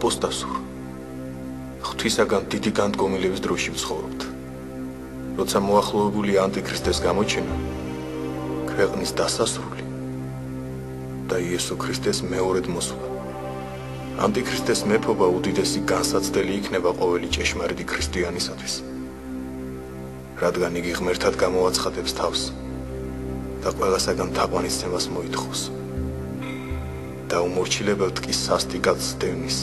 აპოსტასურ ღვთისაგან დიდი განდგომილების დროში ვცხოვრობთ. როცა მოახლოებულია ანტიქრისტეს გამოჩენა, ქვეყნის დასასრული და იესო ქრისტეს მეორედ მოსვლა. ანტიქრისტეს მეფობა უდიდესი განსაცდელი იქნება ყოველი ჭეშმარიტი ქრისტიანისათვის, რადგან იგი ღმერთად გამოაცხადებს თავს და ყველასაგან თაყვანისცემას მოითხოვს და უმორჩილებელთ კი სასტიკად სდევნის.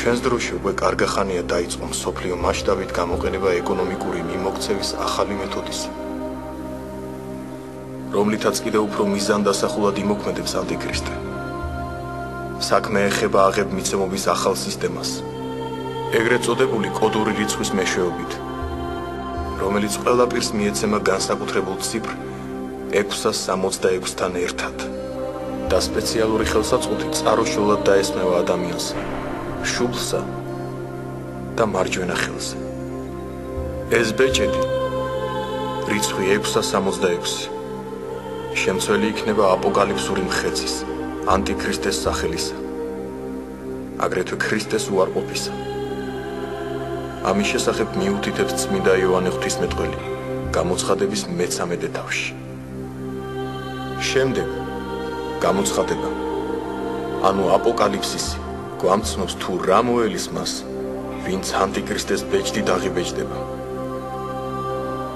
ჩვენს დროში უკვე კარგი ხანია დაიწყო მსოფლიო მასშტაბით გამოყენება ეკონომიკური მიმოქცევის ახალი მეთოდისა, რომლითაც კიდევ უფრო მიზანდასახულად იმოქმედებს ანტიქრისტე. საქმე ეხება აღებმიცემობის ახალ სისტემას, ეგრეთ წოდებული კოდური რიცხვის მეშვეობით, რომელიც ყველა პირს მიეცემა განსაკუთრებულ ციფრ 666-თან ერთად და სპეციალური ხელსაწყოთი წარუშულად დაესმევა ადამიანს შუბლსა და მარჯვენა ხელზე. ეს ბეჭედი, რიცხვი 666, შემცველი იქნება აპოკალიფსური მხეცის, ანტიქრისტეს სახელისა, აგრეთვე ქრისტეს უარყოფისა. ამის შესახებ მიუთითებს წმინდა იოანე ღვთისმეტყველი გამოცხადების მე-13 თავში. შემდეგ გამოცხადება, ანუ აპოკალიფსისი, გვამცნობს თუ რა მოელის მას, ვინც ანტიქრისტეს ბეჭდით აღიბეჭდება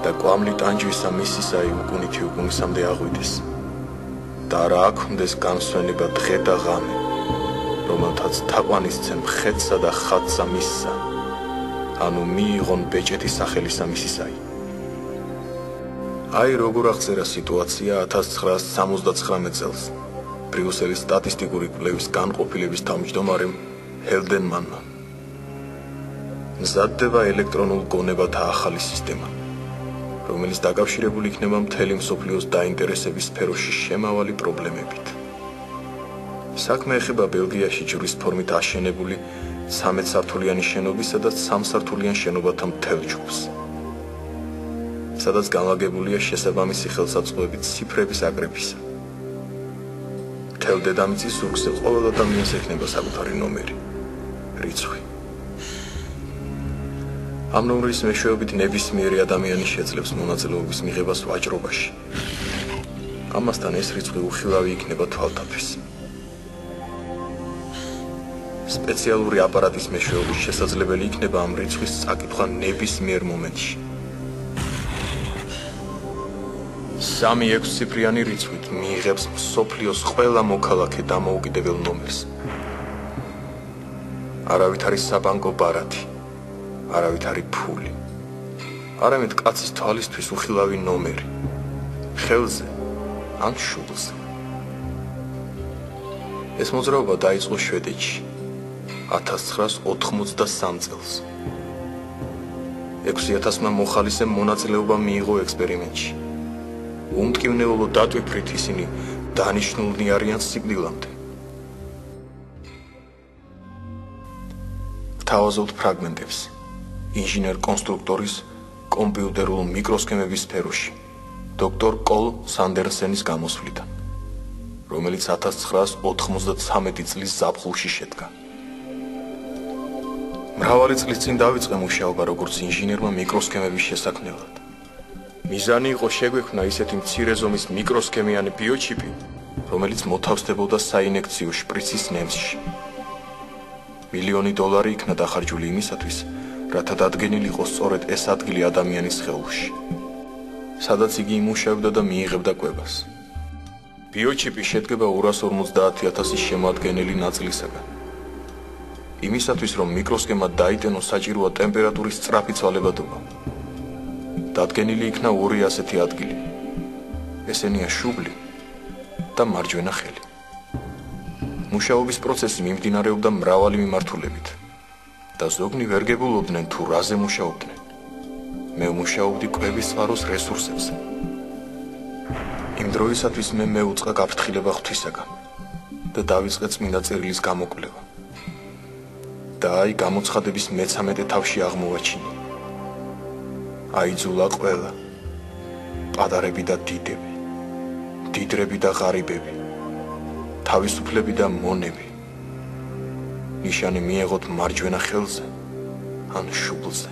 და კვამლი ტანჯვისა მისისაი უკუნითი უკუნისამდე აღვიდეს და რა აქონდეს განსვენება დღე და ღამე, რომელთაც თაყვანისცემ ხეთსა და ხატსა მისსა, ანუ მიიღონ ბეჭეთის სახელისა მისისაი. აი როგორ აღწერა სიტუაცია 1979 წელს ბრიუსელის სტატისტიკური კვლევის განყოფილების თავმჯდომარემ ჰელდენმანმა. მზადდება ელექტრონულ გონებათა ახალი სისტემა, რომელიც დაკავშირებული იქნება მთელი მსოფლიოს დაინტერესების სფეროში შემავალი პრობლემებით. საქმე ეხება ბელგიაში ჯვრის ფორმით აშენებული 13 სართულიანი შენობისა და 3 სართულიან შენობათა მთელ ჯგუფს, სადაც განლაგებულია შესაბამისი ხელსაწყოებით ციფრების აგრეფისა. მთელ დედამიწის ზურგზე ყოველ ადამიანს ექნება საკუთარი ნომერი, რიცხვი. ამ ნომრის მეშვეობით ნებისმიერი ადამიანი შეძლებს მონაწილეობის მიღებას ვაჭრობაში. ამასთან ეს რიცხვი უხილავი იქნება თვალთათვის. სპეციალური აპარატის მეშვეობით შესაძლებელი იქნება ამ რიცხვის წაკითხვა ნებისმიერ მომენტში. 3-6 ციფრიანი რიცხვით მიიღებს მსოფლიოს ყველა მოქალაქე დამოუკიდებელ ნომერს. არავით არის საბანკო ბარათი, არავით არის ფული, არამედ კაცის თვალისთვის უხილავი ნომერი, ხელზე ან შუბლზე. ეს მოძრაობა დაიწყო შვედეთში 1983 წელს. 6000-მა მოხალისემ მონაწილეობა მიიღო ექსპერიმენტში. უმტკივნეულო დატვიფრით ისინი დანიშნულნი არიან სიკვდილამდე. გთავაზობთ ფრაგმენტებს ინჟინერ-კონსტრუქტორის კომპიუტერულ მიკროსქემების სფეროში დოქტორ კოლ სანდერსენის გამოსვლიდან, რომელიც 1993 წლის ზაფხულში შედგა. მრავალი წლის წინ დავიწყე მუშაობა როგორც ინჟინერმა მიკროსქემების შესაქმნელად. მიზანი იყო შეგვექმნა ისეთი მცირე ზომის მიკროსქემიანი ბიოჩიპი, რომელიც მოთავსდებოდა საინექციო შპრიცის ნემსში. $1,000,000 იქნა დახარჯული იმისათვის, რათა დადგენილიყო სწორედ ეს ადგილი ადამიანის სხეულში, სადაც იგი იმუშავებდა და მიიღებდა კვებას. ბიოჩიპი შედგება 250,000 შემოადგენელი ნაწილისაგან. იმისათვის, რომ მიკროსქემა დაიტენოს, საჭიროა ტემპერატურის სწრაფი ცვალებადობა. დადგენილი იქნა 2 ასეთი ადგილი. ესენია შუბლი და მარჯვენა ხელი. მუშაობის პროცესი მიმდინარეობდა მრავალი მიმართულებით და ზოგნი ვერ გებულობდნენ თუ რაზე მუშაობდნენ. მე მუშაობდი კვების წყაროს რესურსებზე. იმ დროისათვის მე მეუწყა გაფრთხილება ღვთისაგან და დავიწყე წმინდა წერილის გამოკვლევა. და აი გამოცხადების მე-13 თავში აღმოვაჩინე. აიძულა ყველა, პატარები და დიდები, დიდრები და ღარიბები, თავისუფლები და მონები, ნიშანი მიეღოთ მარჯვენა ხელზე ან შუბლზე.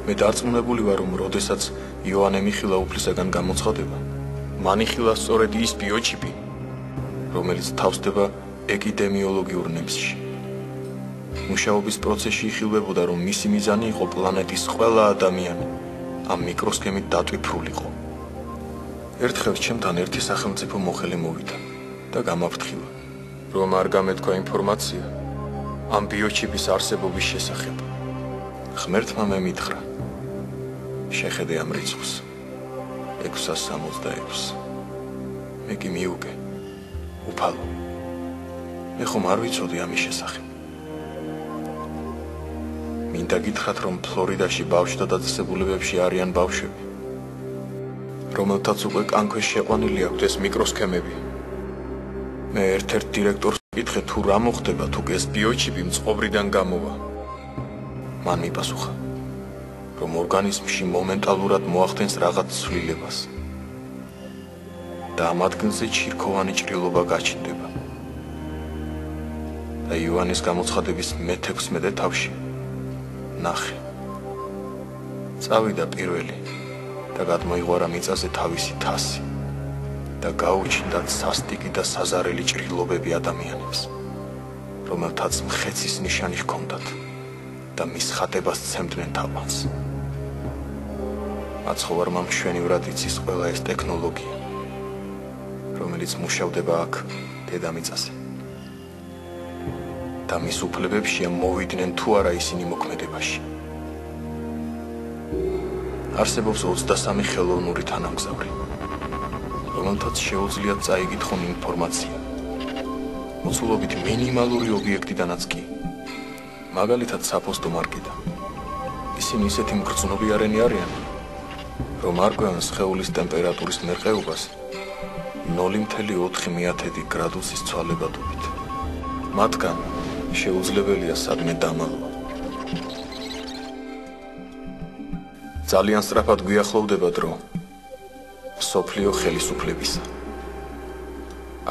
მე დარწმუნებული ვარ, რომ როდესაც იოანე მიხილა უფლისაგან გამოცხადება, მან იხილა სწორედ ის ბიოჩიპი, რომელიც თავსდება ეპიდემიოლოგიურ ნებსში. მუშაობის პროცესში იხილვებოდა, რომ მისი მიზანი იყო პლანეტის ყველა ადამიანი ამ მიკროსქემით დატვიფრულიყო. ერთხელ ჩემთან ერთი სახელმწიფო მოხელე მოვიდა და გამაფრთხილა, რომ არ გამეთქვა ინფორმაცია ამ ბიოჩიპის არსებობის შესახებ. ღმერთმა მე მითხრა, შეხედე ამ რიცხვს 666. მე კი მიუგე, უფალო, მე ხომ არ ვიცოდი ამის შესახებ. მინდა გითხრათ, რომ ფლორიდაში ბავშვთა დაწესებულებებში არიან ბავშვები, რომელთაც უკვე კანქვეშ შეყვანილი აქვთ ეს მიკროსქემები. მე ერთ-ერთ დირექტორს ვკითხე, თუ რა მოხდება, თუ ეს ბიოჩიპი მწყობრიდან გამოვა. მან მიპასუხა, რომ ორგანიზმში მომენტალურად მოახდენს რაღაც ცვლილებას და ამ ადგილზე ჩირქოვანი ჭრილობა გაჩნდება. და იოანეს გამოცხადების მე-16 თავში ნახე. წავიდა პირველი და გადმოიღვარა მიწაზე თავისი თასი და გაუჩნდათ სასტიკი და საზარელი ჭრილობები ადამიანებს, რომელთაც მხეცის ნიშანი ჰქონდათ და მის ხატებას ცემდნენ თაყვანს. მაცხოვარმა მშვენივრად იცის ყველა ეს ტექნოლოგია, რომელიც მუშავდება აქ დედამიწაზე. და მის უფლებებშია მოვიდნენ თუ არა ისინი მოქმედებაში. არსებობს 23 ხელოვნური თანამგზავრი, რომელთაც შეუძლიათ წაიკითხონ ინფორმაცია მოცულობით მინიმალური ობიექტიდანაც კი, მაგალითად საფოსტო მარკიდან. ისინი ისეთი მგრძნობიარენი არიან, რომ არ კვევენ სხეულის ტემპერატურის მერყეობას 0.4 გრადუსის ცვალებადობით. მათგან შეუძლებელია სადმე დამალვა. ძალიან სწრაფად გვიახლოვდება დრო მსოფლიო ხელისუფლებისა.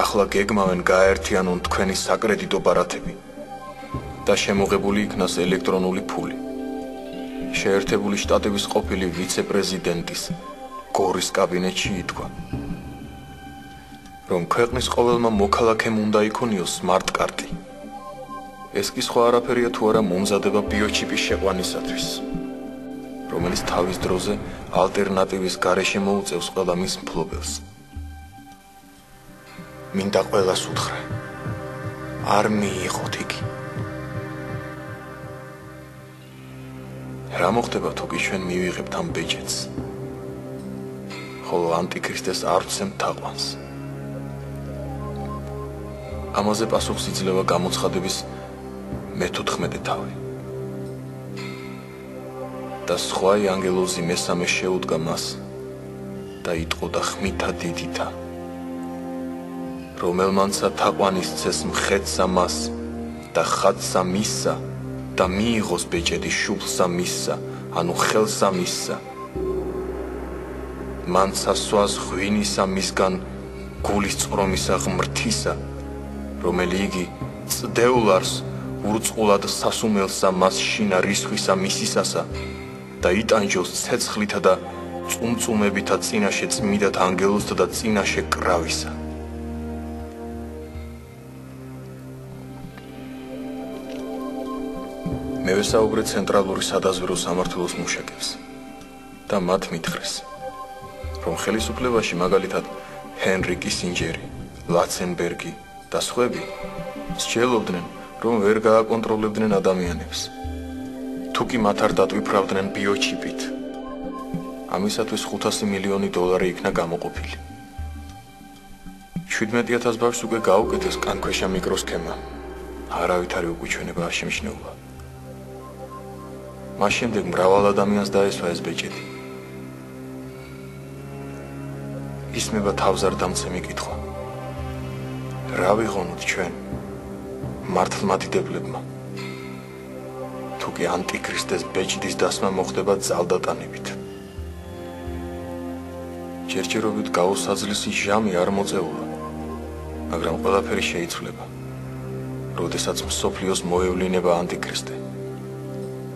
ახლა გეგმავენ გააერთიანონ თქვენი საკრედიტო ბარათები და შემოღებული იქნას ელექტრონული ფული. შეერთებული შტატების ყოფილი ვიცე-პრეზიდენტის გორის კაბინეტში ითქვა, რომ ქვეყნის ყოველმა მოქალაქემ უნდა იქონიოს სმარტ-კარტი. ეს კი სხვა არაფერია თუ არა მომზადება ბიოჩიპის შეყვანისათვის, რომელიც თავის დროზე ალტერნატივის გარეშე მოუწევს ყველა მის მფლობელს. მინდა ყველას უთხრა, არ მიიღოთ იგი. რა მოხდება თუ კი ჩვენ მივიღებთ ამ ბეჭედს, ხოლო ანტიქრისტეს არ ვცემთ თაყვანს? ამაზე პასუხს იძლევა გამოცხადების მე-14 თავი. და სხვა ანგელოზი მესამე შეუდგა მას და იტყოდა ხმითა დიდითა, რომელმანცა თაყვანის ცეს მხეცსა მას და ხატსა მისსა და მიიღოს ბეჭედი შუბლსა მისსა, ანუ ხელსა მისსა. მანცა სვას ღვინისა მისგან გულის წრომისა ღმრთისა, რომელი იგი წდეულარს ურწყულად სასუმელსა მას შინა რისხვისა მისისასა და იტანჯოს ცეცხლითა და წუმწუმებითა წინაშე წმიდათ ანგელოზთა და წინაშე კრავისა. მე ვესაუბრე ცენტრალური სადაზვერვო სამმართველოს მუშაკებს და მათ მითხრეს, რომ ხელისუფლებაში მაგალითად ჰენრი კისინჯერი, ლაცენბერგი და სხვები მსჯელობდნენ, რომ ვერ გააკონტროლებდნენ ადამიანებს, თუ კი მათ არ დატვიფრავდნენ ბიოჩიპით. ამისათვის $500 მილიონი იქნა გამოყოფილი. 17,000 ბავშვს უკვე გაუკეთეს კანქვეშა მიკროსქემა, არავითარი უკუჩვენება არ შემჩნეულა. მას შემდეგ მრავალ ადამიანს დაესვა ეს ბეჭედი. ისმება თავზარდამცემი კითხვა, რა ვიღონოთ ჩვენ მართლმადიდებლებმა, თუ კი ანტიქრისტეს ბეჭდის დასმა მოხდება ძალდატანებით? ჯერჯერობით გაუსაძლისი ჟამი არ მოწეულა, მაგრამ ყველაფერი შეიცვლება როდესაც მსოფლიოს მოევლინება ანტიქრისტე,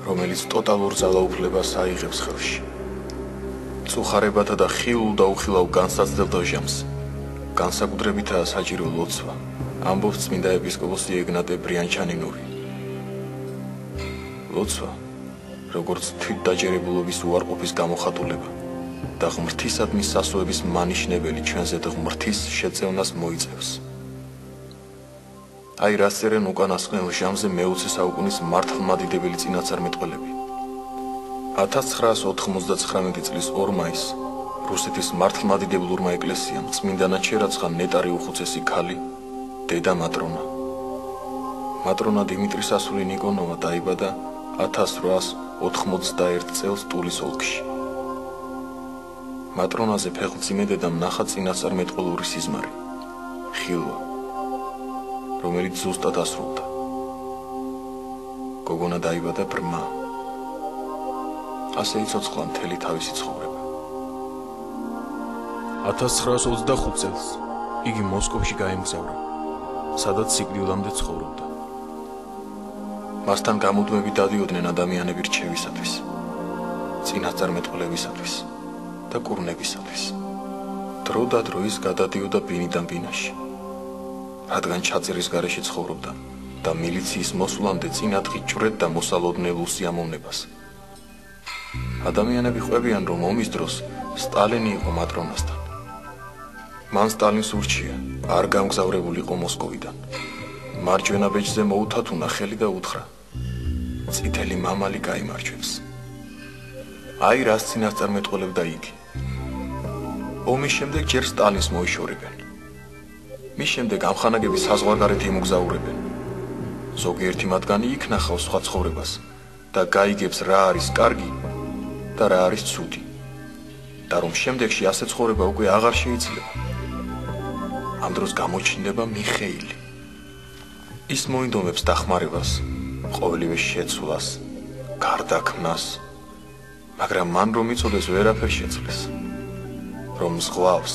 რომელიც ტოტალურ ძალაუფლებას აიღებს ხელში. წუხარებათა და ხილულ და უხილავ განსაცდელ დოჟამს, განსაკუთრებითაა საჭირო ლოცვა, ამბობს წმინდა ეპისკოპოსი ეგნატე ბრიანჩანინური. ლოცვა, როგორც თვითდაჯერებულობის უარყოფის გამოხატულება და ღმრთისადმი სასოების მანიშნებელი ჩვენზე ღმრთის შეწევნას მოიწევს. აი რას წერენ უკანასკნელ ჟამზე მე-20 საუკუნის მართლმადიდებელი წინასწარმეტყველები. 1999 წლის 2 მაისს რუსეთის მართლმადიდებლურმა ეკლესიამ წმინდანად შერაცხა ნეტარი უხუცესი ქალი, დედა მატრონა. მატრონა დიმიტრისასული ნიკონოვა დაიბადა 1891 წელს ტულის ოლქში. მატრონაზე ფეხმძიმე დედამ ნახა წინასწარმეტყველური სიზმარი, ხილვა, რომელიც ზუსტად ასრულდა. გოგონა დაიბადა ბრმა. ასე იცოცხლა მთელი თავისი ცხოვრება. 1925 წელს იგი მოსკოვში გაემგზავრა, სადაც სიკვდილამდე ცხოვრობდა. მასთან გამუდმებით დადიოდნენ ადამიანები რჩევისათვის, წინასწარმეტყველებისათვის და კურნებისათვის. დრო და დროის გადადიოდა ბინიდან ბინაში, რადგან ჩაწერის გარეშე ცხოვრობდა და მილიციის მოსვლამდე წინადღი ჭვრეთ და მოსალოდნელ უსიამოვნებას. ადამიანები ყვებიან, რომ ომის დროს სტალინი იყო მატრონასთან. მან სტალინს ურჩია, არ გამგზავრებულიყო მოსკოვიდან. მარჯვენა ბეჭდზე მოუთათუნა ხელი და უთხრა: წითელი მამალი გაიმარჯვებს. აი რას წინასწარმეტყველებდა იგი. ომის შემდეგ ჯერ სტალინს მოიშორებენ. მის შემდეგ ამხანაგები საზღვარგარეთ იმოგზაურებენ. ზოგიერთი მათგანი იქ ნახავს სხვა ცხოვრებას და გაიგებს რა არის კარგი და რა არის ცუდი. და რომ შემდეგში ასე ცხოვრება უკვე აღარ შეიძლება. ამ დროს გამოჩნდება მიხეილი. ის მოინდომებს დახმარებას, ყოველივე შეცვლას, გარდაქმნას, მაგრამ მან რომ იცოდეს ვერაფერ შეცვლის, რომ ზღვავს,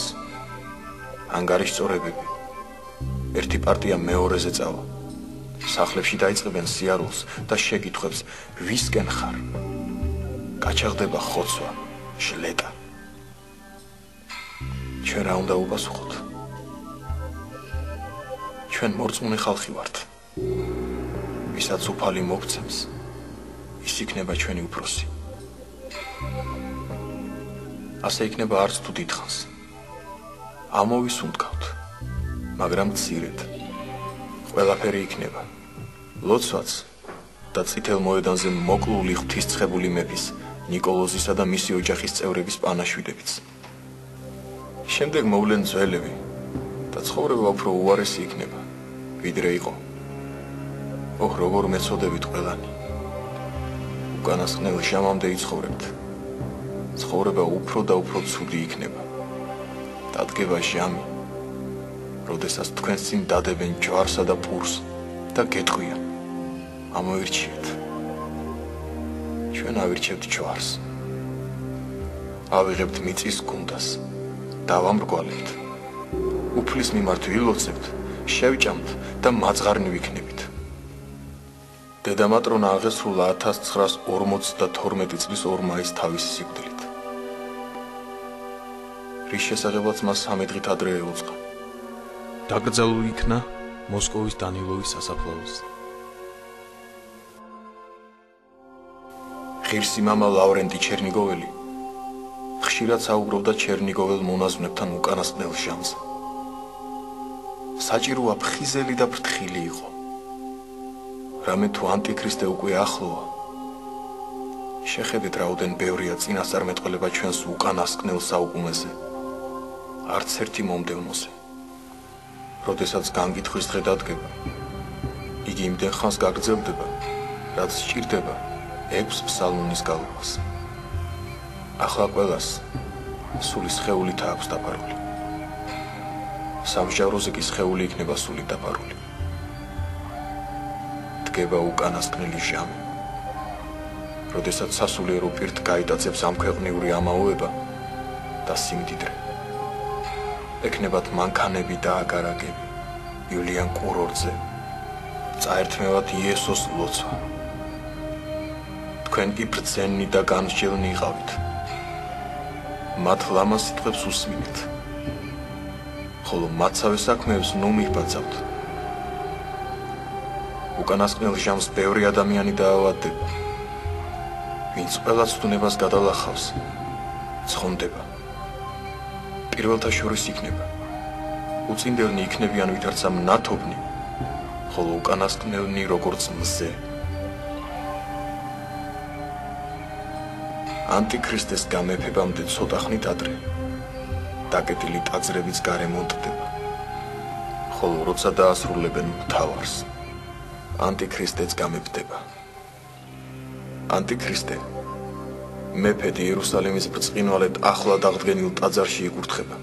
ანგარიშწორებები, ერთი პარტია მეორეზე წავა, სახლებში დაიწყებენ სიარულს და შეკითხვებს, ვისკენ ხარ? გაჩაღდება ხოცვა, შლეტა. ჩვენ რა უნდა უპასუხოთ? ჩვენ მორწმუნე ხალხი ვართ. ვისაც უფალი მოგცემს, ის იქნება ჩვენი უფროსი. ასე იქნება არც თუ დიდხანს. ამოვისუნთქავთ, მაგრამ მცირედ. ყველაფერი იქნება. ლოცვაც და წითელ მოედანზე მოკლული ღვთისმწყებული მეფის, ნიკოლოზისა და მისი ოჯახის წევრების პანაშვიდებიც. შემდეგ მოვლენ ძველები და ცხოვრება უფრო უარესი იქნება, ვიდრე იყო. ოჰ, როგორ მეწოდებით ყველანი. უკანასკნელ ჟამამდე იცხოვრებთ. ცხოვრება უფრო და უფრო ცუდი იქნება. დადგება ჟამი, როდესაც თქვენს წინ დადებენ ჯვარსა და პურს და გეტყვიან, ამოირჩიეთ. ჩვენ ავირჩევთ ჯვარს. ავიღებთ მიწის გუნდას. დავამრგვალებთ. უფლის მიმართ ვილოცებთ, შევჭამთ და მაძღარნი ვიქნებით. დედა მატრონა აღესრულა 1952 წლის 2 მაისს თავისი სიკვდილით. რის შესახებაც მას 13 დღით ადრე ეუწყა. დაკრძალული იქნა მოსკოვის დანილოვის სასაფლაოზე. ღირსი მამა ლავრენტი ჩერნიგოველი ხშირად საუბრობდა ჩერნიგოველ მონაზვნებთან უკანასკნელ ჟამზე. საჭიროა ფხიზელი და ფრთხილი იყო. რამე თუ ანტიქრისტე უკვე ახლოა. შეხედეთ რაოდენ ბევრია წინასწარმეტყველება ჩვენს უკანასკნელ საუკუნეზე. არც ერთი მომდევნოზე. როდესაც განგითხვის დღე დადგება, იგი იმდენ ხანს გაგრძელდება, რაც სჭირდება 6 ფსალმუნის გალობას. ახლა ყველას სული სხეულით აქვს დაფარული. სამჟავროზე კი სხეული იქნება სულით დაფარული. დგება უკანასკნელი ჟამი, როდესაც სასულიერო პირთ გაიტაცებს ამქვეყნიური ამაოება და სიმდიდრე. ექნებათ მანქანები და აგარაკები, ივლიან კურორტზე, წაერთმევათ იესოს ლოცვა. თქვენ კი ბრძენი და განსჯელნი იყავით. მათ ლამაზ სიტყვებს უსმინეთ. ხოლო მათსავე საქმეებს ნუ მიბაძავთ. უკანასკნელ ჟამს ბევრი ადამიანი დაავადდება. ვინც ყველა ცდუნებას გადალახავს, ცხონდება. პირველთა შორის იქნება. უწინდელნი იქნებიან ვითარცა მნათობნი, ხოლო უკანასკნელნი როგორც მზე. ანტიქრისტეს გამეფებამდე ცოტა ხნით ადრე დაკეტილი ტაძრებიც გარემონტდება, ხოლო როცა დაასრულებენ მთავარს, ანტიქრისტეც გამეფდება. ანტიქრისტე მეფედ იერუსალიმის ბრწყინვალედ ახლა დაღდგენილ ტაძარში იკურთხება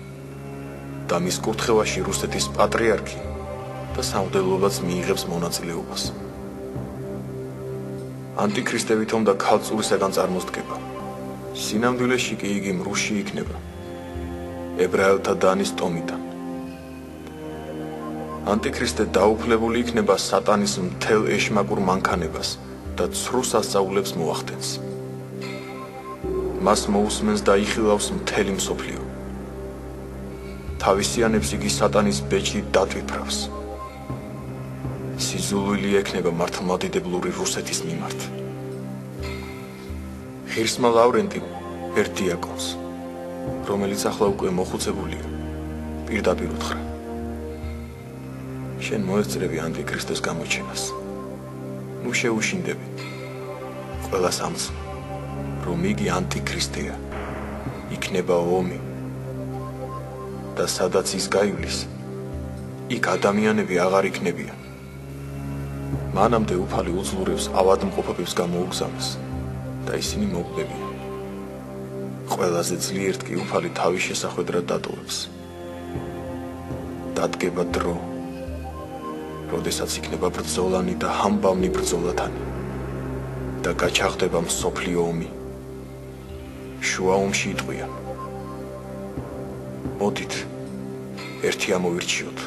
და მის კურთხევაში რუსეთის პატრიარქი და სამღვდელობაც მიიღებს მონაწილეობას. ანტიქრისტე ვითომ და ქალწულისაგან წარმოსდგება. სინამდვილეში კი იგი მრუში იქნება, ებრაელთა დანის ტომიდან. ანტიქრისტე დაუფლებული იქნება სატანის მთელ ეშმაკურ მანქანებას და ცრუ სასწაულებს მოახდენს. მას მოусმენს და იხილავს მთელი მსოფლიო. თავისიანებს იგი სატანის ბეჭდით დატვიფრავს. სიზულვილი ექნება მართლმადიდებლური რუსეთის მიმართ. ღირსმა ლავრენტიმ ერთ დიაკონს, რომელიც ახლა უკვე მოხუცებულია, პირდაპირ უთხრა: შენ მოესწრები ანტიქრისტეს გამოჩენას. ნუ შეუშინდები. ყველას ამცნო, რომ იგი ანტიქრისტეა, იქნება ომი. და სადაც ის გაივლის, იქ ადამიანები აღარ იქნებიან. მანამდე უფალი უძლურებს ავადმყოფობებს გამოუგზავნოს და ისინი მოკლებიან. ყველაზე ძლიერთ კი უფალი თავის შესახვედრად დატოვებს. დადგება დრო, როდესაც იქნება ბრძოლანი და ამბავნი ბრძოლათანი და გაჩაღდება მსოფლიო ომი. შუა ომში იტყვიან: მოდით, ერთი ამოვირჩიოთ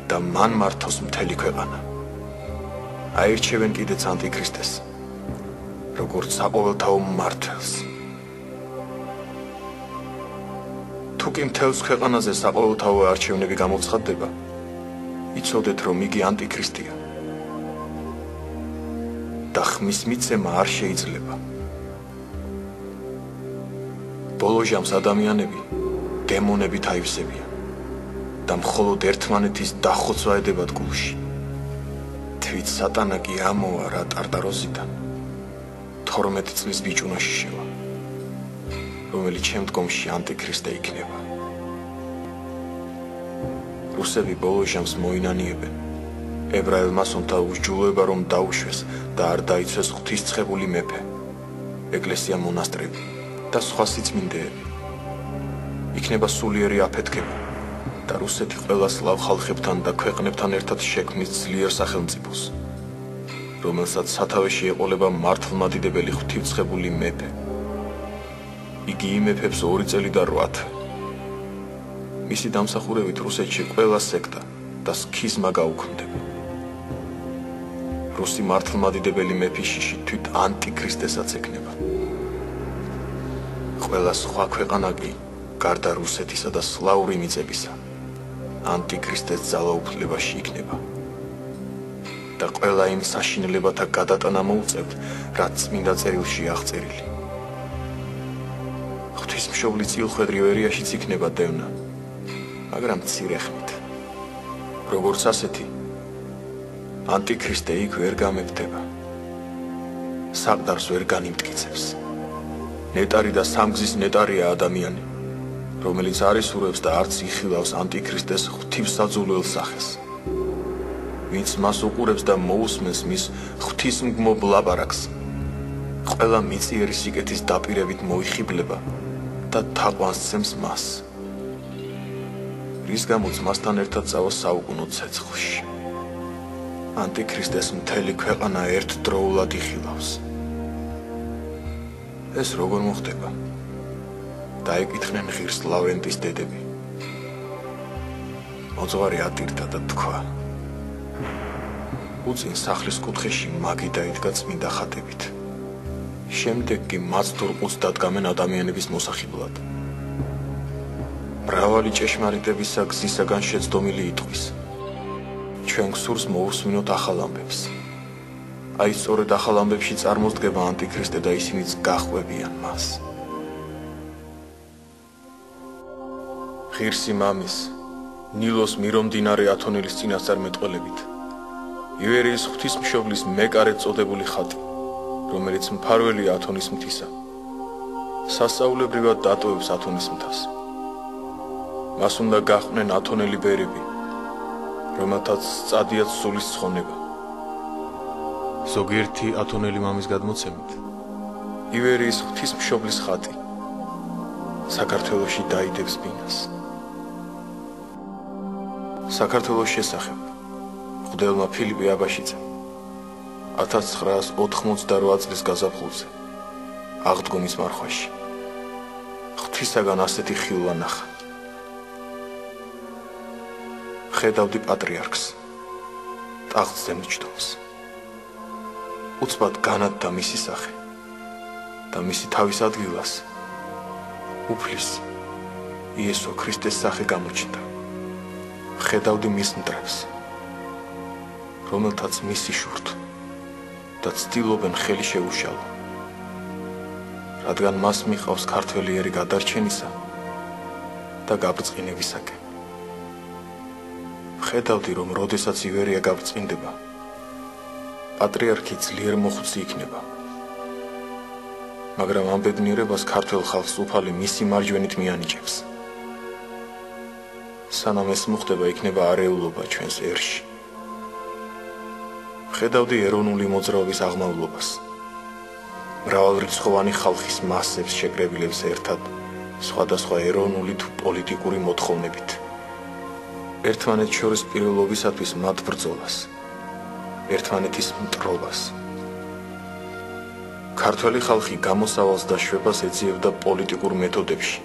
და მან მართოს მთელი ქვეყანა. აირჩევენ კიდეც ანტიქრისტეს, როგორც საყოველთაო მმართველს. თუ კი მთელს ქვეყანაზე საყოველთაო არჩევნები გამოცხადდება, იცოდეთ, რომ იგი ანტიქრისტია და ხმის მიცემა არ შეიძლება. ბოლო ჟამს ადამიანები დემონებით აივსებიან და მხოლოდ ერთმანეთის დახოცვა ედებათ გულში. თვით სატანა კი ამოვა რა ტარტაროზიდან 12 წლის ბიჭუნაში შევა, რომელიც შემდგომში ანტიქრისტე იქნება. რუსები ბოლო ჟამს მოინანიებენ ებრაელ მასონთა უსჯულოება, რომ დაუშვეს და არ დაიცვეს ღვთისმწყებული მეფე, ეკლესია, მონასტრები და სხვა სიწმინდეები. იქნება სულიერი აფეთქება და რუსეთი ყველა სლავ ხალხებთან და ქვეყნებთან ერთად შექმნის ძლიერ სახელმწიფოს, რომელსაც სათავეში ეყოლება მართლმადიდებელი ღვთისმწყებული მეფე. იგი იმეფებს 2 წელი და 8 თვე. მისი დამსახურებით რუსეთში ყველა სექტა და სქიზმა გაუქმდება. რუსი მართლმადიდებელი მეფის შიში თვით ანტიქრისტესაც ექნება. ყველა სხვა ქვეყანა კი, გარდა რუსეთისა და სლავური მიწებისა, ანტიქრისტეს ძალაუფლებაში იქნება და ყველა იმ საშინელებათა გადატანა მოუწევთ, რაც წმინდა წერილში აღწერილი. ღვთისმშობლი წილხვედრი ვერიაშიც იქნება დევნა, მაგრამ მცირე ხნით. როგორც ასეთი, ანტიქრისტე იქ ვერ გამეფდება. საყდარს ვერ განიმტკიცებს. ნეტარი და სამგზის ნეტარია ადამიანი, რომელიც არ ისურვებს და არც იხილავს ანტიქრისტეს ღვთისმსაძულელ სახეს. ვინც მას უყურებს და მოусმენს მის ღვთისმგმობ ლაპარაკს, ყველა მიწიერი სიკეთის დაპირებით მოიხიბლება და თაყვანს ცემს მას, რის გამოც მასთან ერთად წავა საუკუნო ცეცხლში. ანტიქრისტეს მთელი ქვეყანა ერთდროულად იხილავს. ეს როგორ მოხდება? დაეკითხნენ ღირს ლავენტის დედები. მოძღვარი ატირდა და თქვა: უწინ სახლის კუთხეში მაგი დაიდგა წმინდა ხატებით. შემდეგ კი მას დურყუს დადგამენ ადამიანების მოსახიბლად. მრავალი ჭეშმარიტებისა გზისაგან შეცდომილი იტყვის. ჩვენ გსურს მოусმინოთ ახალ ამბებს. აი სწორედ ახალ ამბებში წარმოსდგება ანტიქრისტე და ისინიც გახვევიან მას. ღირსი მამის, ნილოს მირომდინარე ათონელის წინასწარმეტყველებით, ივერიის ღვთისმშობლის მეკარედ წოდებული ხატი, რომელიც მფარველია ათონის მთისა, სასწაულებრივად დატოვებს ათონის მთას. მას უნდა გაჰყვნენ ათონელი ბერები, რომელთაც სწადიათ სულის ცხონება. ზოგიერთი ათონელი მამის გადმოცემით, ივერიის ღვთისმშობლის ხატი საქართველოში დაიდებს ბინას. საქართველოს შესახებ მღვდელმა ფილიპე აბაშიძემ 1988 წლის გაზაფხულზე აღდგომის მარხვაში ღვთისაგან ასეთი ხილვა ნახა. ხედავდი პატრიარქს ტახტზე მჯდომს. უცბად განადდა მისი სახე და მისი თავის ადგილას უფლის იესო ქრისტეს სახე გამოჩნდა. ხედავდი მის მტრებს, რომელთაც მისი შურთ და ცდილობენ ხელი შეუშალო, რადგან მას მიყავს ქართველი ერი გადარჩენისა და გაბრწყინებისაკენ. ხედავდი, რომ როდესაც ივერია გაბრწყინდება, პატრიარქი ძლიერ მოხუცი იქნება, მაგრამ ამ ბედნიერებას ქართველ ხალხს უფალი მისი მარჯვენით მიანიჭებს. სანამ ეს მოხდება, იქნება არეულობა ჩვენს ერში. ხედავდი ეროვნული მოძრაობის აღმავლობას, მრავალრიცხოვანი ხალხის მასებს შეკრებილებს ერთად სხვადასხვა ეროვნული თუ პოლიტიკური მოთხოვნებით, ერთმანეთს შორის პიროვნებისათვის მათ ბრძოლას, ერთმანეთის მტრობას. ქართველი ხალხი გამოსავალს და შვებას ეძიებდა პოლიტიკურ მეთოდებში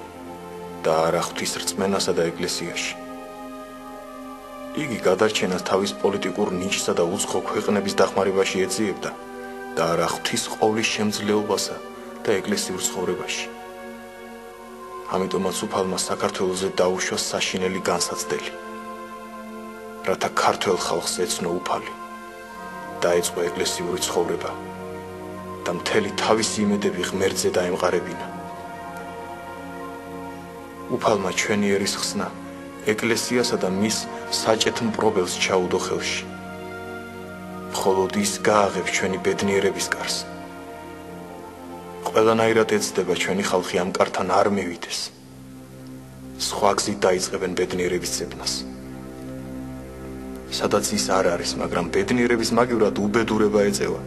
და არა ღვთის რწმენასა და ეკლესიაში. იგი გადარჩენას თავის პოლიტიკურ ნიჭსა და უცხო ქვეყნების დახმარებაში ეძიებდა და არა ღვთის ყოვლის შემძლეობასა და ეკლესიურ ცხოვრებაში. ამიტომაც უფალმა საქართველოზე დაუშვა საშინელი განსაცდელი, რათა ქართველ ხალხს ეცნო უფალი, დაეწყო ეკლესიური ცხოვრება და მთელი თავისი იმედები ღმერთზე დაემყარებინა. უფალმა ჩვენი ერის ხსნა ეკლესიასა და მის საჭეთ მპრობელს ჩაუდო ხელში. მხოლოდ ის გააღებს ჩვენი ბედნიერების კარს. ყველანაირად ეცდება ჩვენი ხალხი ამ კართან არ მივიდეს. სხვა გზით დაიწყებენ ბედნიერების ძებნას. სადაც ის არ არის, მაგრამ ბედნიერების მაგივრად უბედურება ეწევა.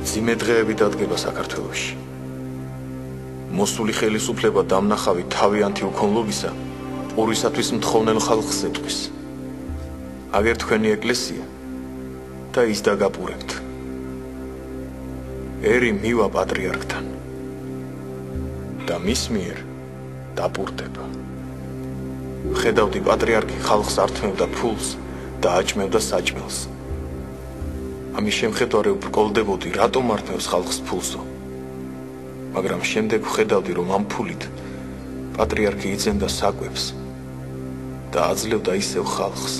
ძიმე დღეები დადგება საქართველოში. მოსული ხელისუფლება დამნახავი თავიანთი უქონლობისა პურისათვის მთხოვნელ ხალხს ეტყვის. აგერ თქვენი ეკლესია და ის დაგაპურებთ. ერი მივა პატრიარქთან და მის მიერ დაპურდება. ხედავდი პატრიარქი ხალხს ართმევდა ფულს და აჭმევდა საჭმელს. ამის შემხედარე ვბრკოლდებოდი, რატომ ართმევს ხალხს ფულსო? მაგრამ შემდეგ ვხედავდი, რომ ამ ფულით პატრიარქი იძენდა საკვებს და აძლევდა ისევ ხალხს.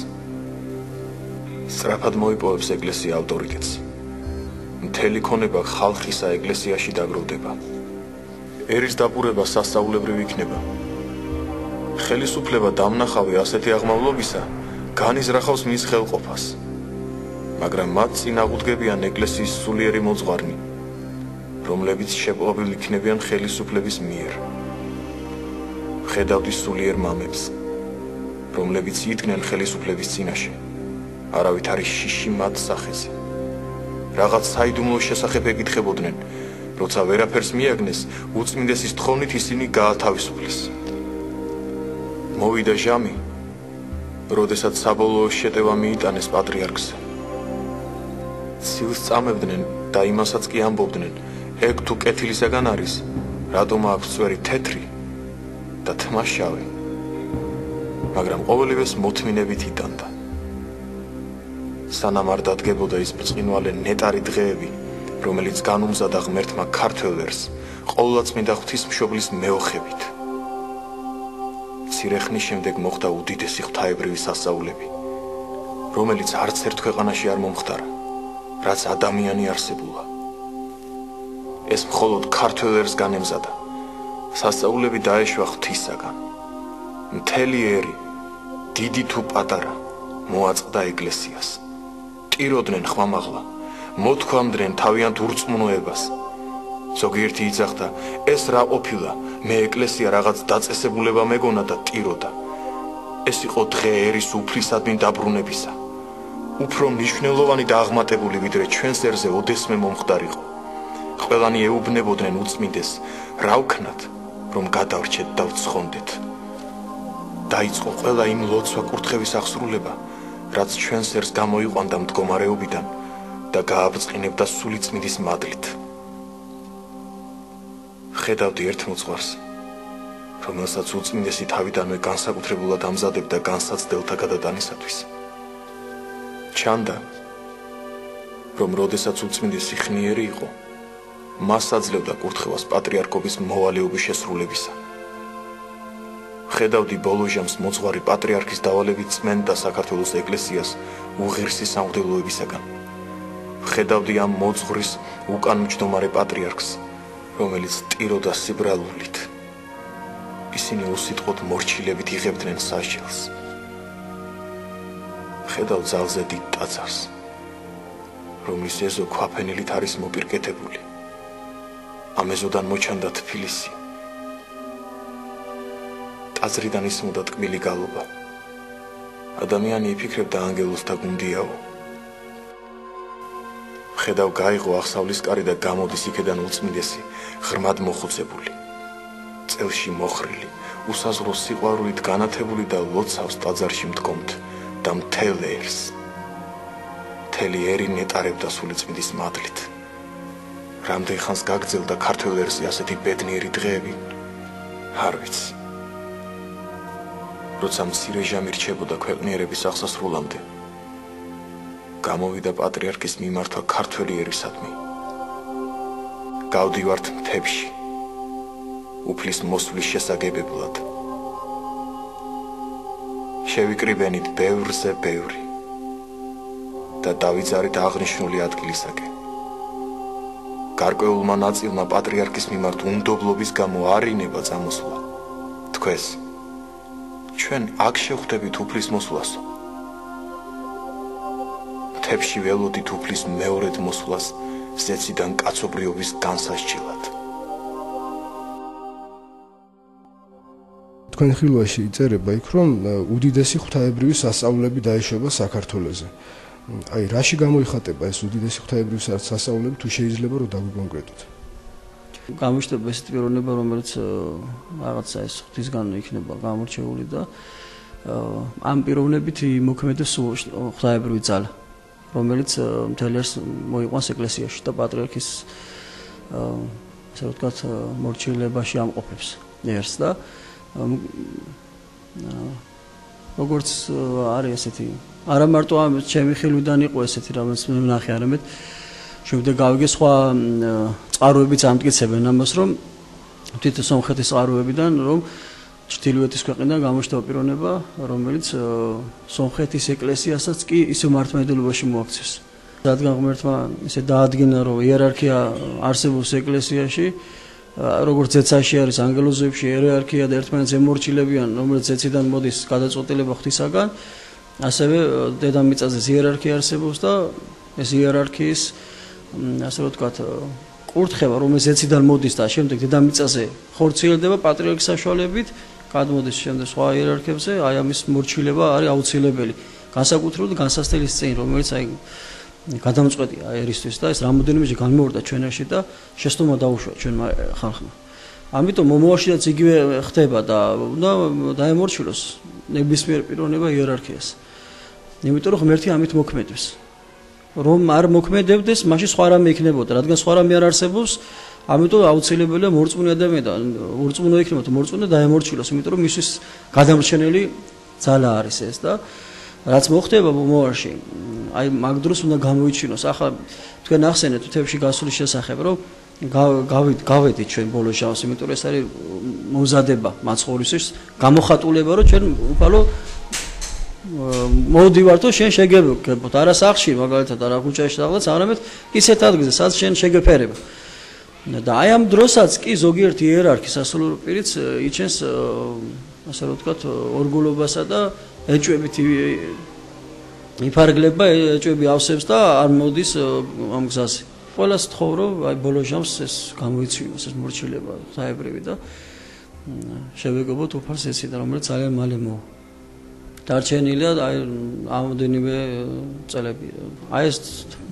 სწრაფად მოიპოვებს ეკლესია ავტორიტეტს. მთელი ქონება ხალხისა ეკლესიაში დაგროვდება. ერის დაპურება სასწაულებრივ იქნება. ხელისუფლება დამნახავი ასეთი აღმავლობისა განიზრახავს მის ხელყოფას, მაგრამ მათ წინ აღუდგებიან ეკლესიის სულიერი მოძღვარნი, რომლებიც შეპყრობილ იქნებიან ხელისუფლების მიერ. ხედავდი სულიერ მამებს, რომლებიც იდგნენ ხელისუფლების წინაშე, არავითარი შიში მათ სახეზე. რაღაც საიდუმლო შესახებ ეკითხებოდნენ, როცა ვერაფერს მიაგნეს, უწმინდესის თხოვნით ისინი გაათავისუფლეს. მოვიდა ჟამი, როდესაც საბოლოო შეტევა მიიტანეს პატრიარქზე. ცილს წამებდნენ და იმასაც კი ამბობდნენ, ეგ თუ კეთილისაგან არის, რატომ აქვს წვერი თეთრი და თმა შავი, მაგრამ ყოველივეს მოთმინებით იტანდა. სანამ არ დადგებოდა ის ბრწყინვალე ნეტარი დღეები, რომელიც განუმზადა ღმერთმა ქართველ ერს ყოვლადწმინდა ღვთისმშობლის მეოხებით. მცირე ხნის შემდეგ მოხდა უდიდესი ღვთაებრივი სასწაულები, რომელიც არც ერთ ქვეყანაში არ მომხდარა, რაც ადამიანი არსებულა. ეს მხოლოდ ქართველ ერს განემზადა. სასწაულები დაეშვა ღვთისაგან. მთელი ერი, დიდი თუ პატარა, მოაწყდა ეკლესიას. ტიროდნენ ხმამაღლა, მოთქვამდნენ თავიანთ ურწმუნოებას. ზოგიერთი იძახდა, ეს რა ყოფილა, მე ეკლესია რაღაც დაწესებულება მეგონა და ტიროდა. ეს იყო დღე ერის უფლისადმი დაბრუნებისა. უფრო მნიშვნელოვანი და აღმატებული ვიდრე ჩვენს ერზე ოდესმე მომხდარიყო. ყველანი ეუბნებოდნენ უწმინდეს, რა ვქნათ, რომ გადავრჩეთ და ვცხონდეთ. დაიწყო ყველა იმ ლოცვა კურთხევის აღსრულება, რაც ჩვენს ერს გამოიყვანდა მდგომარეობიდან და გააბწყინებდა სულიწმინდის მადლით. ხედავდი ერთ მოძღვარს, რომელსაც უწმინდესი თავიდანვე განსაკუთრებულად ამზადებდა განსაცდელთა გადატანისათვის. ჩანდა, რომ როდესაც უწმინდესი ხნიერი იყო, მას აძლევდა კურთხევას პატრიარქობის მოვალეობის შესრულებისა. ხედავდი ბოლო ჟამს მოძღვარი პატრიარქის დავალებით წმენდა საქართველოს ეკლესიას უღირსი სამღვდელოებისაგან. ხედავდი ამ მოძღვრის უკანმჯდომარე პატრიარქს, რომელიც ტიროდა სიბრალულით. ისინი უსიტყვოდ მორჩილებით იღებდნენ სასჯელს. ხედავ ძალზე დიდ ტაძარს, რომლის ეზო ქვაფენილით არის მოპირკეთებული. ამ ეზოდან მოჩანდა თბილისი. ტაძრიდან ისმოდა ტკბილი გალობა. ადამიანი იფიქრებდა ანგელოზთა გუნდიაო. ხედავ გაიღო აღსავლისკარი და გამოდის იქედან უწმინდესი, ღრმად მოხუცებული. წელში მოხრილი, უსაზღვრო სიყვარულით განათებული და ლოცავს ტაძარში მდგომთ და მთელ ერს. მთელი ერი ნეტარებდა სულიწმინდის მადლით. რამდენ ხანს გაგრძელდა ქართველ ერზე ასეთი ბედნიერი დღეები? არ ვიცი. როცა მცირე ჟამი რჩებოდა ქვეყნიერების აღსასრულამდე, გამოვიდა პატრიარქის მიმართვა ქართველი ერისადმი. გავდივართ მთებში, უფლის მოსვლის შესაგებებლად. შევიკრიბენით ბევრზე ბევრი და დავიძარით აღნიშნული ადგილისაკენ. გარკვეულმა ნაწილმა პატრიარქის მიმართ უნდობლობის გამო არ ინება წამოსვლა. თქვეს, ჩვენ აქ შევხვდებით უფლის მოსვლასო. მთებში ველოდით უფლის მეორედ მოსვლას ზეციდან კაცობრიობის განსასჯელად. თქვენ ხილვაში იწერება იქ, რომ უდიდესი ღვთაებრივი სასწაულები დაეშვება საქართველოზე. აი, რაში გამოიხატება ეს უდიდესი ღვთაებრივი სასწაულები, თუ შეიძლება რომ დაგვიკონკრეტოთ? გამოჩნდება ეს პიროვნება, რომელიც რაღაცა ეს ღვთისგან იქნება გამორჩეული და ამ პიროვნებით მოქმედებს ღვთაებრივი ძალა, რომელიც მთელ ერს მოიყვანს ეკლესიაში და პატრიარქის ასე ვთქვათ მორჩილებაში ამყოფებს ერს და როგორც არის ესეთი არა მარტო ამ ჩემი ხილვიდან იყო ესეთი რამაც მე ვნახე, არამედ შემდეგ გავიგე სხვა წყაროებიც ამტკიცებენ ამას, რომ თვითონ სომხეთის წყაროებიდან, რომ ჩრდილოეთის ქვეყნიდან გამოჩნდა პიროვნება, რომელიც სომხეთის ეკლესიასაც კი ისე მართლმადიდებლობაში მოაქცევს. რადგან ღმერთმა ისე დაადგინა, რომ იერარქია არსებობს ეკლესიაში, როგორც ზეცაში არის ანგელოზებში იერარქია და ერთმანეთს ემორჩილებიან, რომელიც ზეციდან მოდის გადაწყვეტილება ღვთისაგან, ასევე დედამიწაზე იერარქია არსებობს და ეს იერარქიის ასე ვთქვათ კურთხევა, რომელიც ზეციდან მოდის და შემდეგ დედამიწაზე ხორციელდება პატრიარქის საშუალებით, გადმოდის შემდეგ სხვა იერარქიებზე, აი ამის მორჩილება არის აუცილებელი. განსაკუთრებით განსასწრების წინ, რომელიც აი გადამწყვეტია ერისთვის და ეს რამოდენიმეჯერ განმეორდა ჩვენაში და შეცდომა დაუშვა ჩვენმა ხალხმა. ამიტომ მომავალშიც იგივე ხდება და უნდა დაემორჩილოს ნებისმიერ პიროვნება იერარქიას. იმიტომ რომ ღმერთი ამით მოქმედებს. რომ არ მოქმედებდეს, მაშინ სხვა რამე იქნებოდა, რადგან სხვა რამე არ არსებობს, ამიტომ აუცილებელია მორწმუნე ადამიანი და მორწმუნე იქნება, მორწმუნე დაემორჩილოს, იმიტომ რომ მისთვის გადამრჩენელი ძალა არის ეს და რაც მოხდება მომავალში, აი მაგ დროს უნდა გამოიჩინოს. ახლა თქვენ ახსენეთ თებში გასული შესახებ, რომ გავედით ჩვენ ბოლო ჟამს, იმიტომ რომ ეს არის მომზადება მაცხოვრისთვის, გამოხატულება, რომ ჩვენ უფალო მოვდივართ, რომ შენ შეგებოთ არა სახლში, მაგალითად არა ქუჩაში რაღაც, არამედ ისეთ ადგილზე, სადაც შენ შეგეფერება. და აი ამ დროსაც კი ზოგიერთი იერარქი სასულიერო პირიც იჩენს ასე რომ ვთქვათ ორგულობასა და ეჭვებით იფარგლება, ეჭვები ავსებს და არ მოდის ამ გზაზე. ყველას თხოვ, რომ აი ბოლო ჟამს ეს გამოიცვინოს ეს მორჩილება ღთაებრივი და შევეგობოთ უფალს ეცი და რომელიც ძალიან მალე მოვა. დარჩენილია აი ამდენივე წელები. აი ეს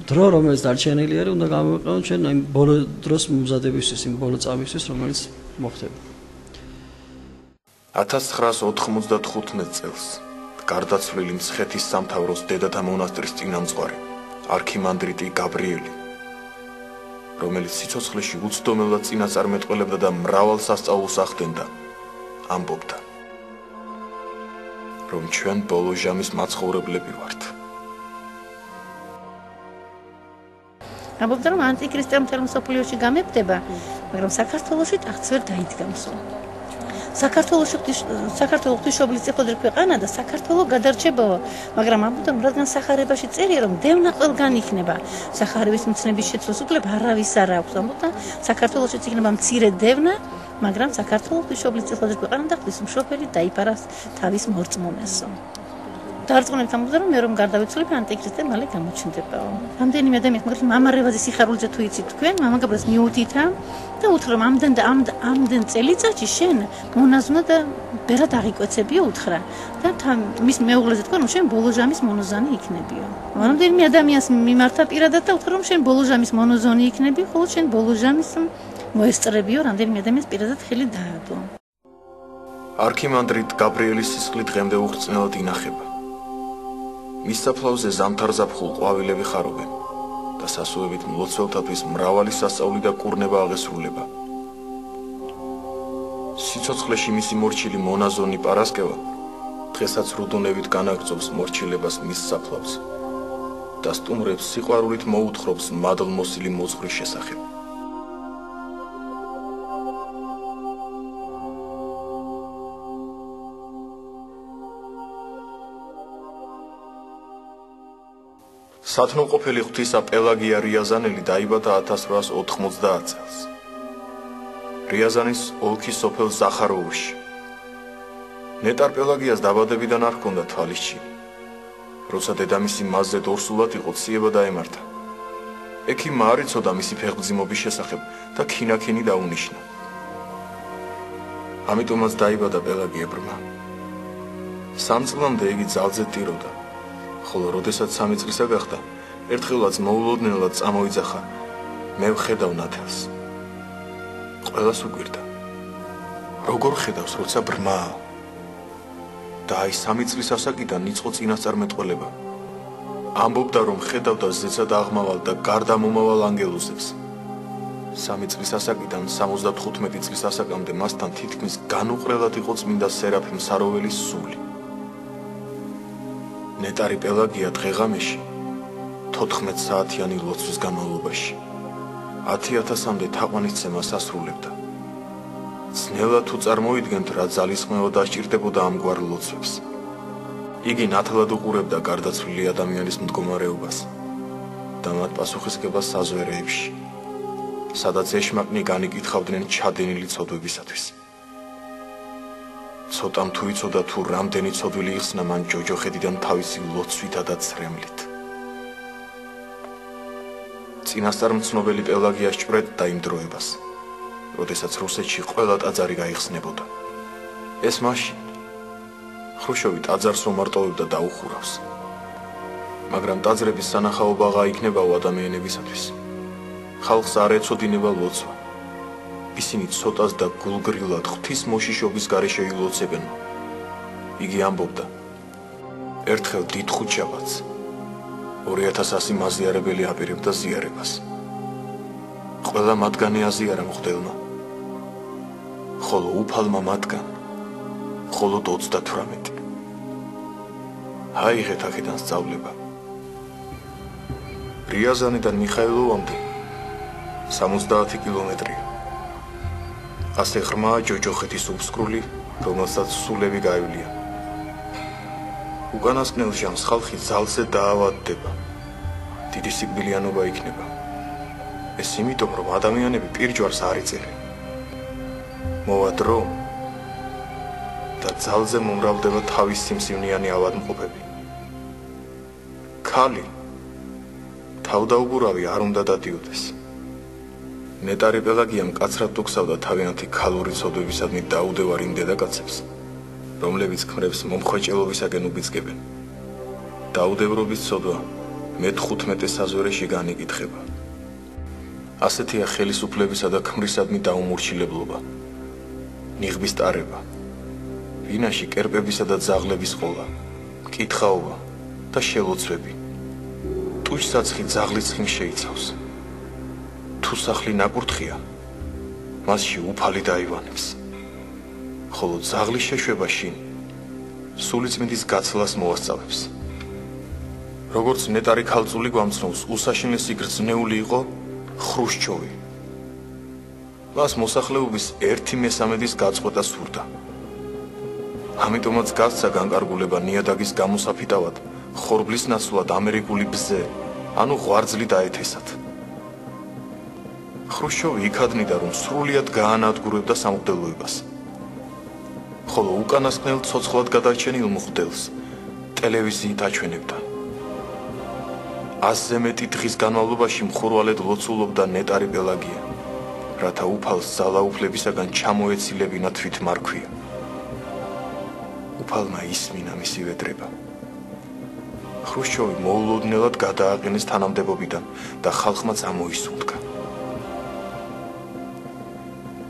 დრო რომელიც დარჩენილი არის უნდა გამოვიყენოთ ჩვენ აი ბოლო დროს მომზადებისთვის, იმ ბოლო წამისთვის რომელიც მოხდება. 1995 წელს გარდაცვლილი მცხეთის სამთავროს დედათა მონასტრის წინამძღვარი არქიმანდრიტი გაბრიელი, რომელიც სიცოცხლეში უცდომელად წინასწარმეტყველებდა და მრავალ სასწაულს ახდენდა, ამბობდა, რომ ჩვენ ბოლო ჟამის მაცხოვრებლები ვართ. ამბობდა, რომ ანტიქრისტე მთელ მსოფლიოში გამეფდება, მაგრამ საქართველოში ტახტს ვერ დაიდგამსო. საქართველოს ღვთისმშობლის წეხვედრი ქვეყანა და საქართველო გადარჩებაო, მაგრამ ამბობდა, რადგან სახარებაში წერია, რომ დევნა ყველგან იქნება. სახარების მცნების შეცვლის უფლება არავის არ აქვს. ამბობდა, საქართველოშიც იქნება მცირე დევნა, მაგრამ საქართველოს ღვთისმშობლის წეხვედრი ქვეყანა და ღვთისმშობელი დაიფარა თავის მორწმუნესო. დარწმუნებით ამბობდა, რომ მე რომ გარდავიცვალებ, ანტიქრისტე მალე გამოჩნდებაო. რამდენიმე ადამიანი, მაგალითად მამა რევაზის სიხარულზე თუ იცით თქვენ, მამა გაბრას მიუთითა და უთხრა, რომ ამდენ წელიწადში შენ მონაზვნად და ბერად აღიკვეცებიო, უთხრა. და მის მეუღლეზე თქვა, რომ შენ ბოლო ჟამის მონოზანი იქნებიო. რამდენიმე ადამიანს მიმართა პირადად და უთხრა, რომ შენ ბოლო ჟამის მონოზონი იქნები, ხოლო შენ ბოლო ჟამის მოესწრებიო, რამდენიმე ადამიანს პირადად ხელი დაადო. არქიმანდრიტ გაბრიელის სისხლი დღემდე უხრწნელად ინახება. მის საფლავზე ზამთარზაფხულ ყვავილები ხარობენ და სასუებით მლოცველთათვის მრავალი სასწაული და კურნება აღესრულება. სიცოცხლეში მისი მორჩილი მონაზონი პარასკევა დღესაც რუდუნებით განაგრძობს მორჩილებას მის საფლავზე და სტუმრებს სიყვარულით მოუთხრობს მადლმოსილი მოძღვრის შესახებ. სათნოყოფელი ღვთისა პელაგია რიაზანელი დაიბადა 1890 წელს. რიაზანის ოლქის სოფელ ზახაროვში. ნეტარ პელაგიას დაბადებიდან არ ჰქონდა თვალისჩინი. როცა დედამისი მასზე დორსულად იყო, ციება დაემართა. ექიმმა არ იცოდა მისი ფეხმძიმობის შესახებ და ქინაქინი დაუნიშნა. ამიტომაც დაიბადა პელაგია ბრმა. 3 წლამდე იგი ძალზე ტიროდა. ხოლო როდესაც 3 წლისა გახდა, ერთხელაც მოულოდნელად წამოიძახა, მე ვხედავ ნათელს. ყველას უგვირდა. როგორ ხედავს, როცა ბრმაა? და აი 3 წლის ასაკიდან იწყო წინასწარმეტყველება. ამბობდა, რომ ხედავდა ზეცად აღმავალ და გარდამომავალ ანგელოზებს. 3 წლის ასაკიდან 75 წლის ასაკამდე მასთან თითქმის განუყრელად იყო წმინდა სერაფიმ საროველის სული. ნეტარი პელაგია დღეღამეში 14 საათიანი ლოცვის განმავლობაში 10,000-მდე თაყვანისცემას ასრულებდა. ძნელად თუ წარმოიდგენთ, რა ძალისხმევა დასჭირდებოდა ამგვარ ლოცვებს. იგი ნათლად უყურებდა გარდაცვლილი ადამიანის მდგომარეობას და მათ პასუხისგებას საზვერეებში, სადაც ეშმაკნი განიკითხავდნენ ჩადენილი ცოდვებისათვის. ცოტამ თუ იცოდა თუ რამდენი ცოდვილი იხსნა მან ჯოჯოხეთიდან თავისი ლოცვითა და ცრემლით. წინასწარმცნობელი პელაგია სჭვრეტდა იმ დროებას, როდესაც რუსეთში ყველა ტაძარი გაიხსნებოდა. ეს მაშინ ხრუშოვი ტაძარს უმარტოვებდა და უხურავს. მაგრამ ტაძრების სანახაობა გაიქნებაო ადამიანებისათვის. ხალხს არ ეწოდინება ლოცვა. ისინი ცოტას და გულგრილად ღვთის მოშიშობის გარეშე ილოცებენ. იგი ამბობდა, ერთხელ დიდ ხუთშაბათს 2100 მაზიარებელი აპირებდა ზიარებას. ყველა მათგანი აზიარა მღვდელმა, ხოლო უფალმა მათგან მხოლოდ 38. აიღეთ აქედან სწავლება. რიაზანიდან მიხაილოვამდე 70 კილომეტრია. ასე ღრმაა ჯოჯოხეთის უბსკრული, რომელსაც სულები გაივლია. უკანასკნელ ჟამს ხალხი ძალზე დაავადდება. დიდი სიკვდილიანობა იქნება. ეს იმიტომ, რომ ადამიანები პირჯვარს არ იწერენ. მოვა დრო და ძალზე მომრავლდება თავის სიმსივნიანი ავადმყოფები. ქალი თავდაუგურავი არ უნდა დადიოდეს. ნეტარი პელაგია მკაცრად უგსავდა თავიანთი ქალური ცოდვებისადმი დაუდევარ იმ დედაკაცებს, რომლებიც ქმრებს მომხვეჭელობისაგან უბიძგებენ. დაუდევრობის ცოდვა მე-15 საზვერეში განიკითხება. ასეთია ხელისუფლებისა და ქმრისადმი დაუმორჩილებლობა, ნიღბის ტარება, ვინაში კერპებისა და ძაღლების ყოლა, მკითხაობა და შელოცვები. ტუჩსაცხი ძაღლის ცხიმს შეიცავს. თუ სახლი ნაკურთხია, მასში უფალი დაივანებს. ხოლო ძაღლის შეშვება შინ სულიწმიდის გაცლას მოასწავებს. როგორც ნეტარი ქალწული გვამცნობს, უსაშინლესი გრძნეული იყო ხრუშჩოვი. მას მოსახლეობის 1/3-ის გაწყვეტა სურდა. ამიტომაც გასცა განკარგულება ნიადაგის გამოსაფიტავად, ხორბლის ნაცვლად ამერიკული ბზე, ანუ ღვარძლი დაეთესათ. ხრუშჩოვი იქადნიდა, რომ სრულიად გაანადგურებდა სამღვდელოებას. ხოლო უკანასკნელ ცოცხლად გადარჩენილ მღვდელს ტელევიზიით აჩვენებდა. 100-ზე მეტი დღის განმავლობაში მხურვალედ ლოცულობდა ნეტარი პელაგია, რათა უფალს ძალაუფლებისაგან ჩამოეცილებინა თვითმარქვია. უფალმა ისმინა მისი ვედრება. ხრუშჩოვი მოულოდნელად გადააყენეს თანამდებობიდან და ხალხმა წამოისუნთქა.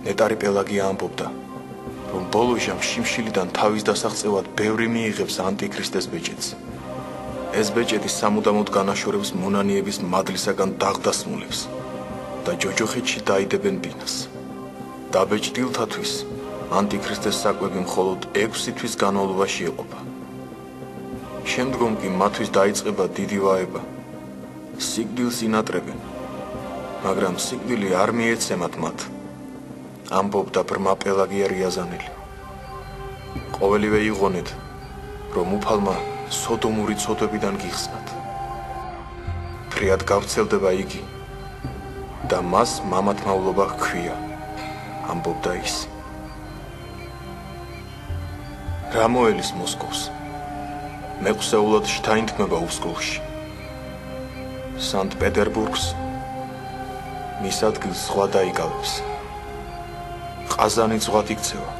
ნეტარი პელაგია ამბობდა, რომ ბოლო ჟამს შიმშილიდან თავის დასაღწევად ბევრი მიიღებს ანტიქრისტეს ბეჭედს. ეს ბეჭედი სამუდამოდ განაშორებს მონანიების მადლისაგან დაღდასმულებს და ჯოჯოხეთში დაიდებენ ბინას. დაბეჭდილთათვის ანტიქრისტეს საკვები მხოლოდ 6 თვის განმავლობაში ეყოფა. შემდგომ კი მათთვის დაიწყება დიდი ვაება. სიკვდილს ინატრებენ, მაგრამ სიკვდილი არ მიეცემათ მათ. ამბობდა ბრმა პელაგია რიაზანელი. ყოველივე იღონეთ, რომ უფალმა სოდომური ცოდვებიდან გიხსნათ. ფრიად გავრცელდება იგი და მას მამათმავლობა ჰქვია, ამბობდა ის. რა მოელის მოსკოვს? მეყსეულად შთაინთქმება უბსკრულში. სანქტ-პეტერბურგს მის ადგილს ზღვა დაიკავებს. ყაზანი ზღვად იქცევა.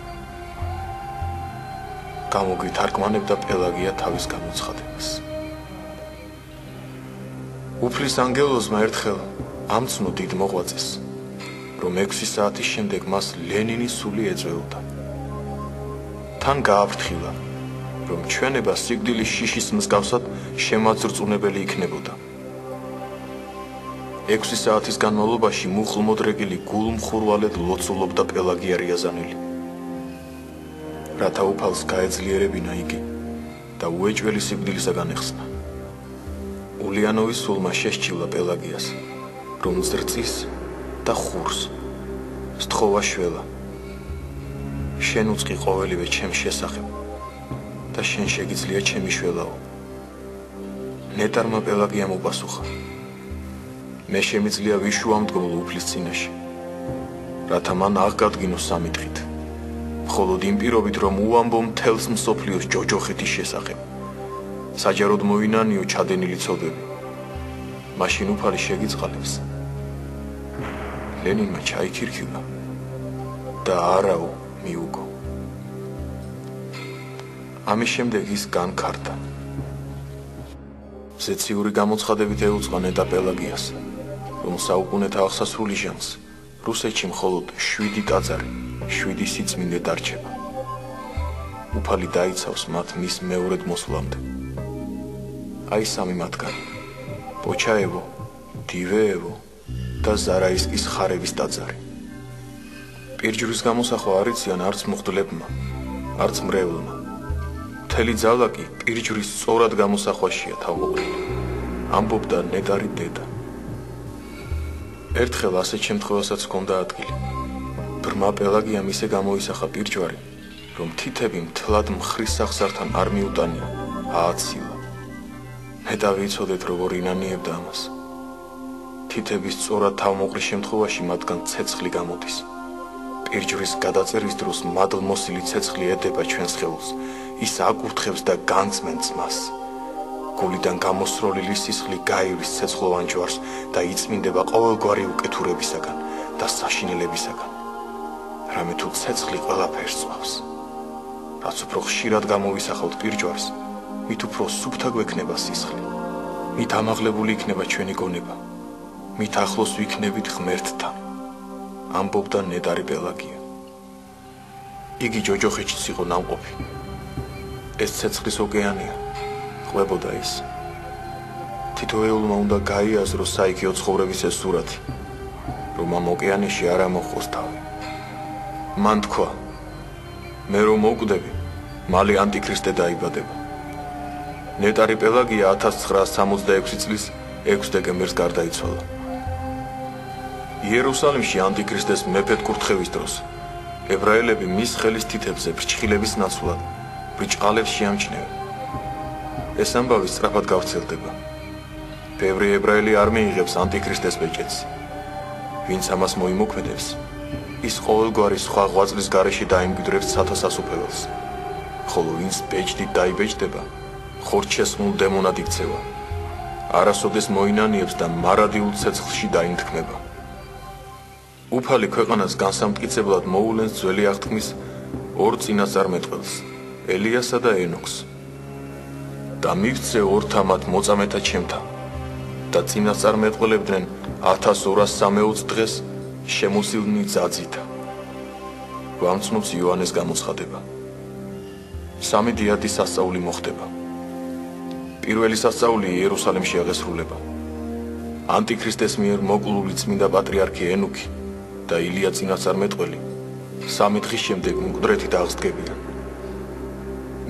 გამოგვითარგმანებდა პელაგია თავის გამოცხადებას. უფლის ანგელოზმა ერთხელ ამცნო დიდ მოღვაწეს, რომ 6 საათის შემდეგ მას ლენინის სული ეწვეოდა. თან გააფრთხილა, რომ ჩვენება სიკვდილის შიშის მსგავსად შემაძრწუნებელი იქნებოდა. 6 საათის განმავლობაში მუხლმოდრეკილი გულმხურვალედ ლოცულობდა პელაგია რიაზანელი. რათა უფალს გაეძლიერებინა იგი და უეჭველი სიკვდილისაგან ეხსნა. ულიანოვის სულმა შესჩივლა პელაგიას, რომ ზრწის და ხურს სთხოვა შველა. შენ უწყი ყოველივე ჩემს შესახებ და შენ შეგიძლია ჩემი შველაო. ნეტარმა პელაგიამ უპასუხა, მე შემიძლია ვიშუამდგომლო უფლის წინაშე, რათა მან აღგადგინოს სამი დღით, მხოლოდ იმ პირობით, რომ უამბო მთელს მსოფლიოს ჯოჯოხეთის შესახებ, საჯაროდ მოინანიო ჩადენილი ცოდვები, მაშინ უფალი შეგიწყალებს. ლენინმა ჩაიქირქილა და არაო მიუგო. ამის შემდეგ ის განქარდა. ზეციური გამოცხადებით ეუწყა ნეტა პელაგიას, რომ საუკუნეთა აღსასრული ჟამს რუსეთში მხოლოდ 7 ტაძარი, 7 სიწმინდე დარჩება. უფალი დაიცავს მათ მის მეორედ მოსვლამდე. აი სამი მათგანი: პოჩაევო, დივეევო და ზარაისკის ხარების ტაძარი. პირჯვრის გამოსახვა არ იციან არც მღვდლებმა, არც მრევლმა. მთელი ძალა კი პირჯვრის სწორად გამოსახვაშია თავმოყრილი. ამბობდა ნეტარი დედა. ერთხელ ასეთ შემთხვევასაც ჰქონდა ადგილი. ბრმა პელაგიამ ისე გამოისახა პირჯვარი, რომ თითები მთლად მხრის სახსართან არ მიუტანია, ააცილა. ნეტა ვიცოდეთ, როგორ ინანიებდა ამას. თითების სწორად თავმოყრის შემთხვევაში მათგან ცეცხლი გამოდის. პირჯვრის გადაწერის დროს მადლმოსილი ცეცხლი ედება ჩვენს ხელს, ის აკურთხებს და განწმენს მას. გულიდან გამოსროლილი სისხლი გაივლის ცეცხლოვან ჯვარს და იწმინდება ყოველგვარი უკეთურებისაგან და საშინელებისაგან. რამე თუ ცეცხლი ყველაფერს წვავს. რაც უფრო ხშირად გამოვისახავთ პირჯვარს, მით უფრო სუფთა გვექნება სისხლი. მით ამაღლებული იქნება ჩვენი გონება. მით ახლოს ვიქნებით ღმერთთან. ამბობდა ნეტარი პელაგია. იგი ჯოჯოხეთშიც იყო ნამყოფი. ეს ცეცხლის ოკეანეა, ყვებოდა ის. თითოეულმა უნდა გაიაზროს საიქიო ცხოვრების ეს სურათი, რომ ამ ოკეანეში არ ამოხოს თავი. მან თქვა, მე რომ მოვკვდები, მალე ანტიქრისტე დაიბადება. ნეტარი პელაგია 1966 წლის 6 დეკემბერს გარდაიცვალა. იერუსალიმში ანტიქრისტეს მეფედ კურთხევის დროს ებრაელები მის ხელის თითებზე ფრჩხილების ნაცვლად ბრჭყალებს შეამჩნევენ. ეს ამბავი სწრაფად გავრცელდება. ბევრი ებრაელი არ მიიღებს ანტიქრისტეს ბეჭედს. ვინც ამას მოიმოქმედებს, ის ყოველგვარი სხვა ღვაწლის გარეშე დაიმკვიდრებს სათასასუფეველს, ხოლო ვინც ბეჭდით დაიბეჭდება, ხორჩესმულ დემონად იქცევა. არასოდეს მოინანიებს და მარადიულ ცეცხლში დაინთქმება. უფალი ქვეყანას განსამტკიცებლად მოულენს ძველი აღთქმის ორ წინასწარმეტყველს, ელიასა და ენოქს. და მივცე ორთა მათ მოწამეთა ჩემთან და წინასწარმეტყველებდნენ 1260 დღეს შემოსილნი ძაძითა. გვამცნობს იოანეს გამოცხადება. 3 დიადის სასწაული მოხდება. პირველი სასწაული იერუსალიმში აღესრულება. ანტიქრისტეს მიერ მოკლული წმინდა პატრიარქი ენუქი და ილია წინასწარმეტყველი 3 დღის შემდეგ მკვდრეთით აღსდგებიან.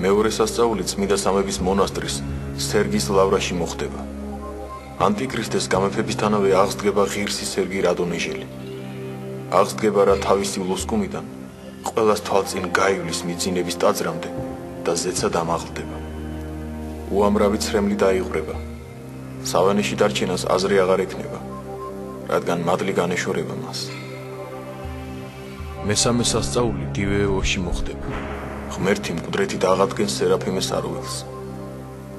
მეორე სასწაული წმინდა სამების მონასტრის სერგის ლავრაში მოხდება. ანტიქრისტეს გამეფებისთანავე აღსდგება ღირსი სერგი რადონეჟელი. აღსდგება რა თავისი ლოსკუმიდან ყველას თვალწინ გაივლის მიძინების ტაძრამდე და ზეცა დამაღლდება. უამრავი ცრემლი დაიღვრება. სავანეში დარჩენას აზრი აღარ ექნება, რადგან მადლი განეშორება მას. მესამე სასწაული დივეოში მოხდება. ღმერთი მკვდრეთით აღადგენს სერაფიმეს აროველს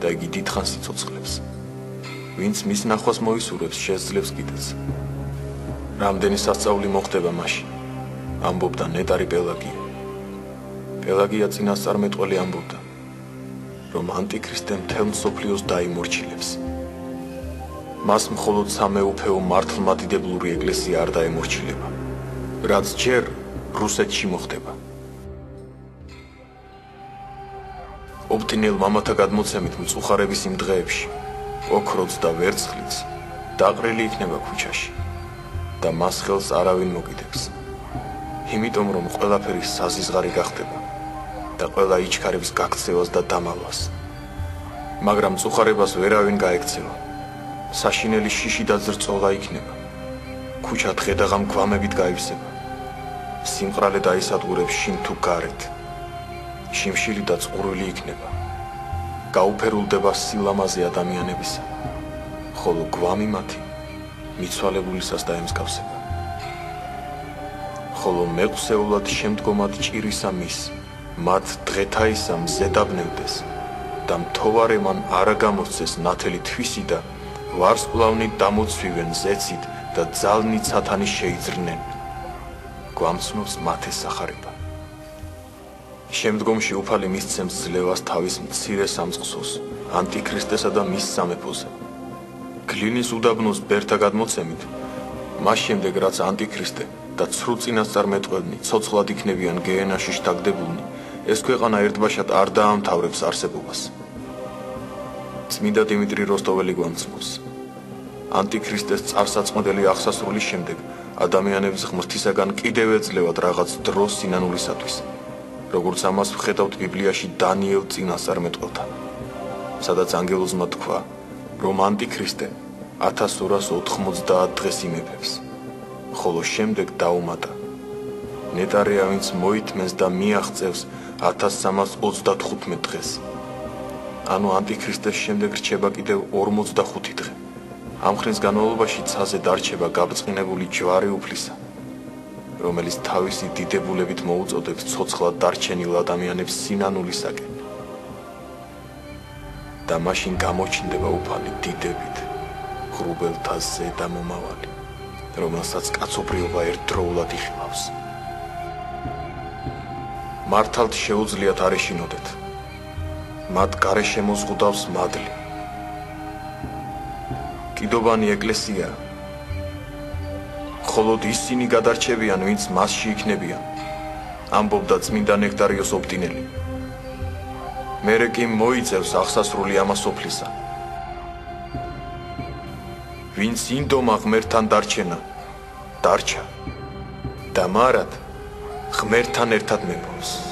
და იგი დიდხანს იცოცხლებს. ვინც მის ნახვას მოისურვებს, შეძლებს კიდეც. რამდენი სასწაული მოხდება მაშინ, ამბობდა ნეტარი პელაგია. პელაგია წინასწარმეტყველი ამბობდა, რომ ანტიქრისტე მთელ მსოფლიოს დაიმორჩილებს. მას მხოლოდ სამეუფეო მართლმადიდებლური ეკლესია არ დაემორჩილება, რაც ჯერ რუსეთში მოხდება. ოპტინელ მამათა გადმოცემით მწუხარების იმ დღეებში ოქროც და ვერცხლიც დაყრილი იქნება ქუჩაში და მას ხელს არავინ მოგიდებს. იმიტომ რომ ყველაფერი საზიზღარი გახდება და ყველა იჩქარებს გაქცევას და დამალვას. მაგრამ მწუხარებას ვერავინ გაექცევა. საშინელი შიში და ზრწოლა იქნება. ქუჩა დღე-დაღამ გვამებით გაივსება. სიმყრალე დაისადგურებს შინ თუ გარეთ. შიმშილი და წყურვილი იქნება. გაუფერულდება სილამაზე ადამიანებისა, ხოლო გვამი მათი მიცვალებულისას დაემსგავსება. ხოლო მეყსეულად შემდგომად ჭირისა მის, მათ დღეთაისა მზე დაბნევდეს და მთოვარე მან არა გამოსცეს ნათელი თვისი და ვარსკვლავნი დამოცვივენ ზეცით და ძალნით სათანი შეიძრნენ. გვამცნობს მათეს სახარება. შემდგომში უფალი მისცემს ძლევას თავის მცირე სამწყსოს, ანტიქრისტესა და მის სამეფოზე. გლინის უდაბნოს ბერთა გადმოცემით, მას შემდეგ რაც ანტიქრისტე და ცრუ წინასწარმეტყველნი ცოცხლად იქნებიან გეენაში შთაგდებულნი, ეს ქვეყანა ერთბაშად არ დაამთავრებს არსებობას. წმინდა დიმიტრი როსტოველი გვამცნობს. ანტიქრისტეს წარსაწყვეტელი აღსასრულის შემდეგ ადამიანებს ღმრთისაგან კიდევ ეძლევათ რაღაც დრო სინანულისათვის როგორც ამას ვხედავთ ბიბლიაში დანიელ წინასწარმეტყველთან, სადაც ანგელოზმა თქვა, რომ ანტიქრისტე 1290 დღეს იმეფებს, ხოლო შემდეგ დაუმატა. ნეტარია, ვინც მოითმენს და მიაღწევს 1335 დღეს. ანუ ანტიქრისტეს შემდეგ რჩება კიდევ 45 დღე. ამ ხნის განმავლობაში ცაზე დარჩება გაბრწყინებული ჯვარი უფლისა, რომელიც თავისი დიდებულებით მოუწოდებს ცოცხლად დარჩენილ ადამიანებს სინანულისაკენ. და მაშინ გამოჩნდება უფალი დიდებით, ღრუბელთა ზედა მომავალი, რომელსაც კაცობრიობა ერთდროულად იხილავს. მართალთ შეუძლიათ არ ეშინოდეთ. მათ გარეშე მოზღუდავს მადლი. კიდობანი ეკლესია, მხოლოდ ისინი გადარჩებიან, ვინც მასში იქნებიან, ამბობდა წმინდა ნექტარიოს ოპტინელი. მერე კი მოიწევს აღსასრული ამასოფლისა. ვინც ინდომა ღმერთთან დარჩენა, დარჩა და მარად ღმერთთან ერთად მებობს.